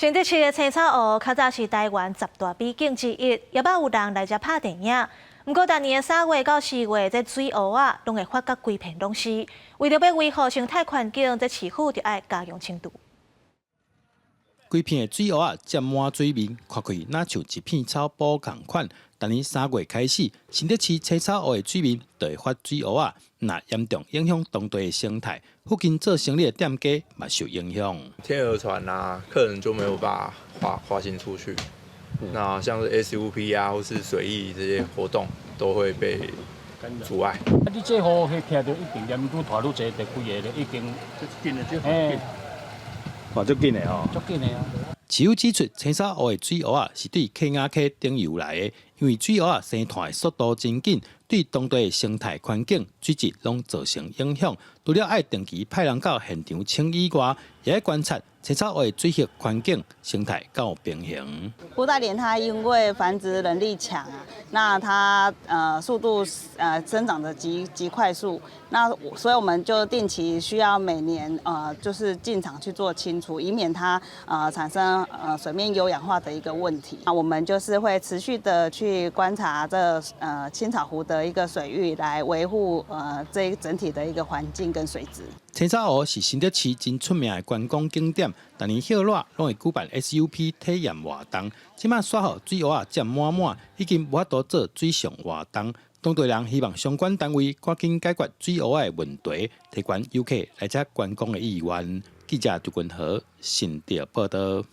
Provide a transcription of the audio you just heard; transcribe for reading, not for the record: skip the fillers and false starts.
新竹市的青草湖较早是台湾10大美景之一，也捌有人来遮拍电影。不过，逐年的3月到4月，这水湖啊，拢会发觉规片拢是。为着要维护生态环境，这市府就要加强清度。规片的水湖啊，沾满水面，看起哪像一片草布同款。逐年3月开始，新竹市青草湖的水面就会发水湖啊，那严重影响当地的生态。附近做生意的店家嘛受影响。天鹅船啊，客人就没有办法滑行出去。那像是 SUP 啊，或是水翼这些活动，都会被阻碍。你这湖去听到一定连愈大愈侪，就规个就已经就紧了，就嘿，哇，足紧的吼！足紧的啊！市友指出，青草湖的水湖啊，是对客雅客顶游来的，因为水湖啊生态的速度真紧，对当地的生态环境、水质拢造成影响。除了爱定期派人到现场清以外，也要观察青草湖的水域环境、生态够平衡。布袋莲它因为繁殖能力强啊，那它速度生长的极快速，那所以我们就定期需要每年就是进场去做清除，以免它产生水面优氧化的一个问题。那我们就是会持续的去观察这青草湖的一个水域，来维护这整体的一个环境跟水质。青草湖是新竹市真出名的观光景点，逐年歇热拢会举办 SUP 体验活动。即马煞好水湖啊占满满，已经无法度做水上活动。当地人希望相关单位赶紧解决水湖的问题，提悬游客来遮观光的意愿。记者杜君和新竹报道。